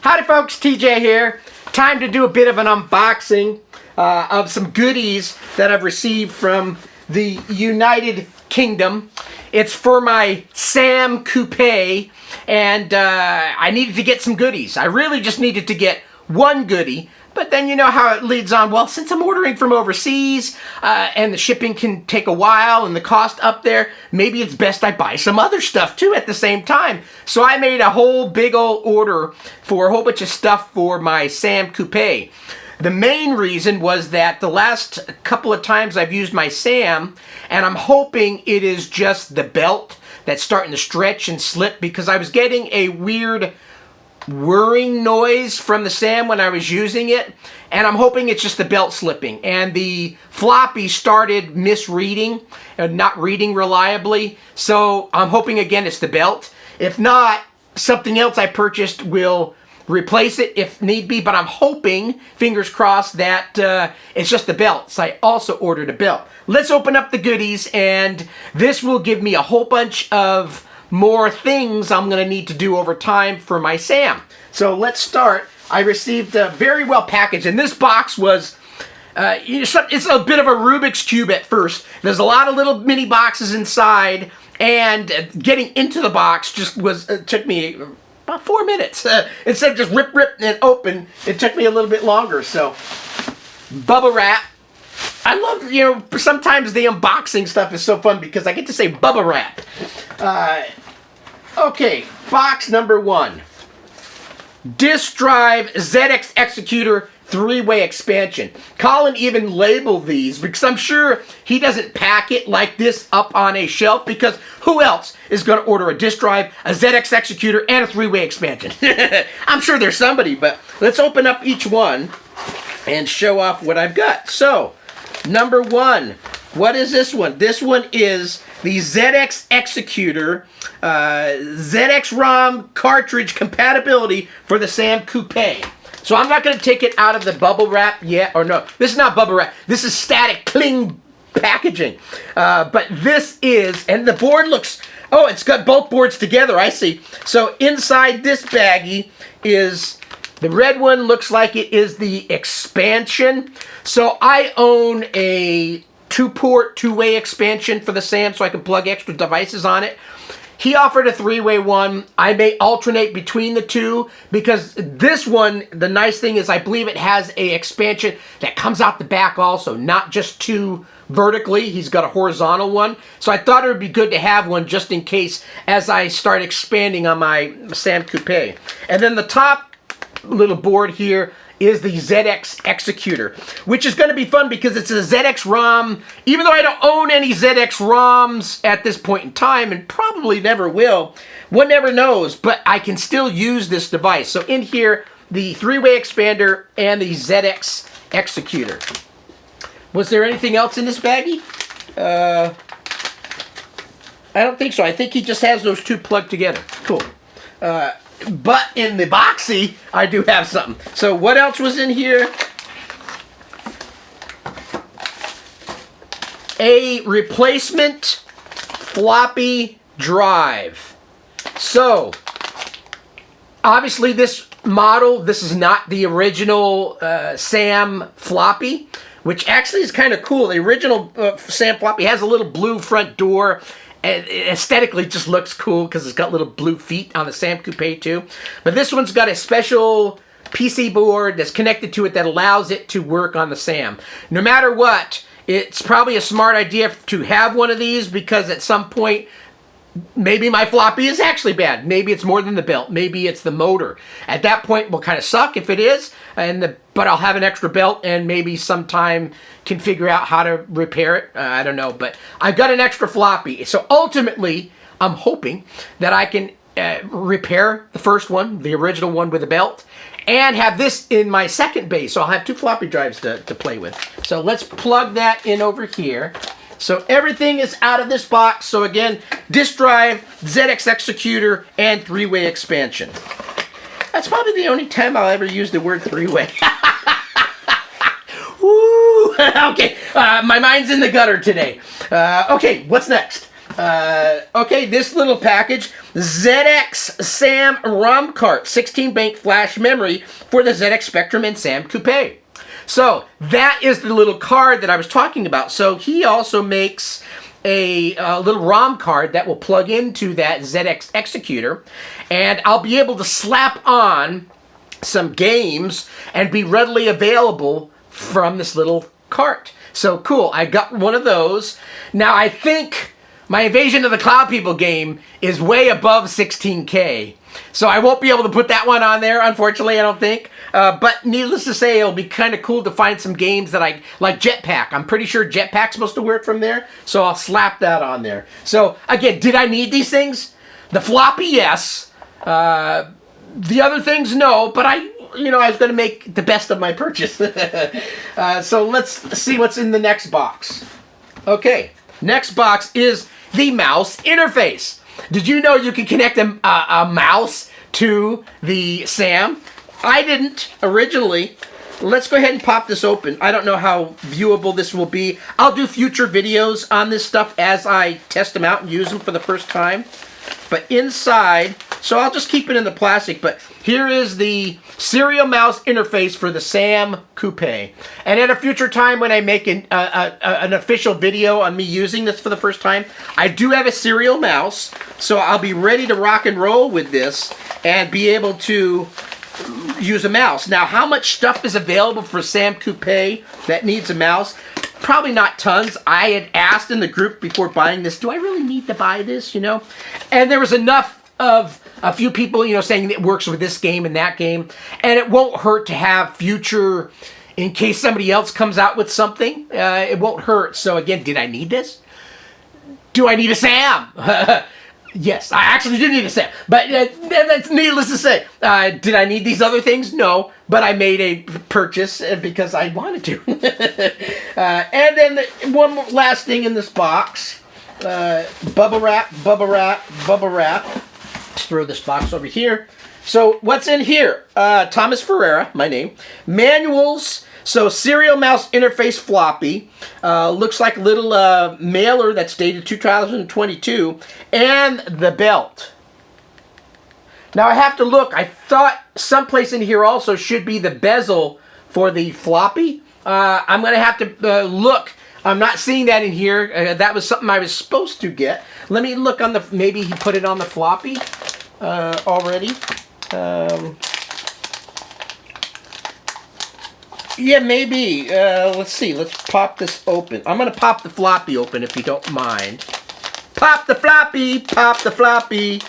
Howdy folks, TJ here. Time to do a bit of an unboxing of some goodies that I've received from the United Kingdom. It's for my Sam Coupe, and I needed to get some goodies. I really just needed to get one goodie, but then you know how it leads on. Well, since I'm ordering from overseas and the shipping can take a while and the cost up there, maybe it's best I buy some other stuff too at the same time. So I made a whole big old order for a whole bunch of stuff for my Sam Coupe. The main reason was that the last couple of times I've used my Sam, and I'm hoping it is just the belt that's starting to stretch and slip, because I was getting a weird whirring noise from the Sam when I was using it, and I'm hoping it's just the belt slipping. And the floppy started misreading and not reading reliably, so I'm hoping again it's the belt. If not, something else I purchased will replace it if need be, but I'm hoping, fingers crossed, that it's just the belt. So I also ordered a belt. Let's open up the goodies, and this will give me a whole bunch of more things I'm going to need to do over time for my Sam. So let's start. I received a very well packaged, and this box was it's a bit of a Rubik's Cube at first. There's a lot of little mini boxes inside, and getting into the box just took me about 4 minutes. Instead of just rip, and open, it took me a little bit longer. So, bubble wrap. I love, sometimes the unboxing stuff is so fun because I get to say bubble wrap. Okay, box number 1. Disk Drive ZX Executor 3-way expansion. Colin even labeled these because I'm sure he doesn't pack it like this up on a shelf, because who else is going to order a disk drive, a ZX Executor, and a 3-way expansion? I'm sure there's somebody, but let's open up each one and show off what I've got. So, number 1, what is this one? This one is the ZX Executor ZX ROM cartridge compatibility for the Sam Coupe. So I'm not going to take it out of the bubble wrap yet, or no, this is not bubble wrap. This is static cling packaging. But this is, and the board looks, oh, it's got both boards together, I see. So inside this baggie is, the red one looks like it is the expansion. So I own a 2-port, 2-way expansion for the Sam so I can plug extra devices on it. He offered a 3-way one. I may alternate between the two, because this one, the nice thing is I believe it has a expansion that comes out the back also, not just 2 vertically. He's got a horizontal one. So I thought it would be good to have one just in case as I start expanding on my Sam Coupe. And then the top little board here is the ZX Executor, which is going to be fun because it's a ZX ROM. Even though I don't own any ZX ROMs at this point in time, and probably never will, one never knows, but I can still use this device. So in here, the 3-way expander and the ZX Executor. Was there anything else in this baggie? I don't think so. I think he just has those 2 plugged together. Cool. But in the boxy, I do have something. So what else was in here? A replacement floppy drive. So, obviously this model, this is not the original Sam floppy, which actually is kind of cool. The original Sam floppy has a little blue front door. And it aesthetically just looks cool because it's got little blue feet on the Sam Coupe too. But this one's got a special PC board that's connected to it that allows it to work on the Sam. No matter what, it's probably a smart idea to have one of these, because at some point, maybe my floppy is actually bad. Maybe it's more than the belt. Maybe it's the motor. At that point, will kind of suck if it is, but I'll have an extra belt and maybe sometime can figure out how to repair it. I don't know, but I've got an extra floppy. So ultimately, I'm hoping that I can repair the first one, the original one with the belt, and have this in my second base. So I'll have 2 floppy drives to play with. So let's plug that in over here. So everything is out of this box. So again, disk drive, ZX Executor, and 3-way expansion. That's probably the only time I'll ever use the word 3-way. Woo! Okay, my mind's in the gutter today. Okay, what's next? Okay, this little package. ZX SAM ROM cart, 16 bank flash memory for the ZX Spectrum and SAM Coupe. So that is the little card that I was talking about. So he also makes a little ROM card that will plug into that ZX Executor, and I'll be able to slap on some games and be readily available from this little cart. So cool, I got one of those. Now I think my Invasion of the Cloud People game is way above 16K. So I won't be able to put that one on there, unfortunately, I don't think. But needless to say, it'll be kind of cool to find some games that I like. Jetpack. I'm pretty sure Jetpack's supposed to work from there, so I'll slap that on there. So again, did I need these things? The floppy, yes. The other things, no. But I was going to make the best of my purchase. So let's see what's in the next box. Okay, next box is the mouse interface. Did you know you can connect a mouse to the SAM? I didn't originally. Let's go ahead and pop this open. I don't know how viewable this will be. I'll do future videos on this stuff as I test them out and use them for the first time. But inside, so I'll just keep it in the plastic, but here is the serial mouse interface for the SAM Coupe. And at a future time when I make an official video on me using this for the first time, I do have a serial mouse, so I'll be ready to rock and roll with this and be able to use a mouse. Now, how much stuff is available for SAM Coupe that needs a mouse? Probably not tons. I had asked in the group before buying this, do I really need to buy this, And there was enough of a few people, saying it works with this game and that game. And it won't hurt to have future, in case somebody else comes out with something, it won't hurt. So again, did I need this? Do I need a SAM? Yes, I actually did need a SAM. But that's needless to say. Did I need these other things? No. But I made a purchase because I wanted to. And then one last thing in this box. Bubble wrap. Let's throw this box over here. So what's in here? Thomas Ferreira, my name. Manuals. So serial mouse interface floppy. Looks like a little mailer that's dated 2022. And the belt. Now I have to look. I thought someplace in here also should be the bezel for the floppy. I'm going to have to look. I'm not seeing that in here. That was something I was supposed to get. Let me look on the, maybe he put it on the floppy already. Yeah, maybe. Let's see. Let's pop this open. I'm going to pop the floppy open if you don't mind. Pop the floppy. Pop the floppy.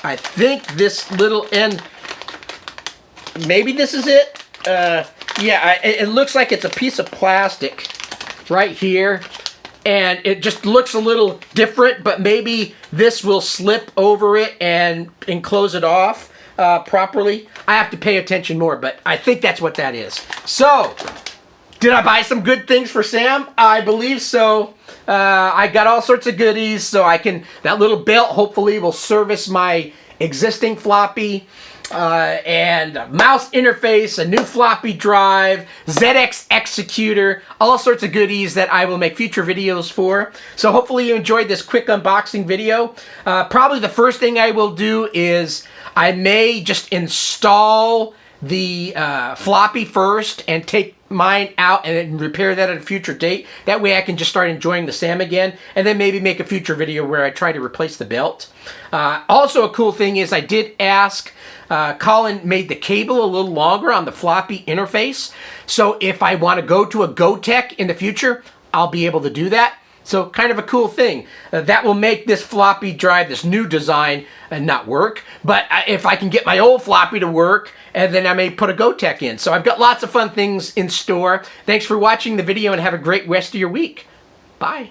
I think this little end, maybe this is it. Yeah, it looks like it's a piece of plastic right here. And it just looks a little different, but maybe this will slip over it and close it off properly. I have to pay attention more, but I think that's what that is. So, did I buy some good things for Sam? I believe so. I got all sorts of goodies, so that little belt hopefully will service my existing floppy, and a mouse interface, a new floppy drive, ZX Executor, all sorts of goodies that I will make future videos for. So hopefully you enjoyed this quick unboxing video. Probably the first thing I will do is I may just install the floppy first and take mine out and then repair that at a future date. That way I can just start enjoying the SAM again, and then maybe make a future video where I try to replace the belt. Also a cool thing is I did ask, Colin made the cable a little longer on the floppy interface, so if I want to go to a Gotek in the future, I'll be able to do that. So kind of a cool thing. That will make this floppy drive, this new design, not work. But if I can get my old floppy to work, and then I may put a Gotek in. So I've got lots of fun things in store. Thanks for watching the video and have a great rest of your week. Bye.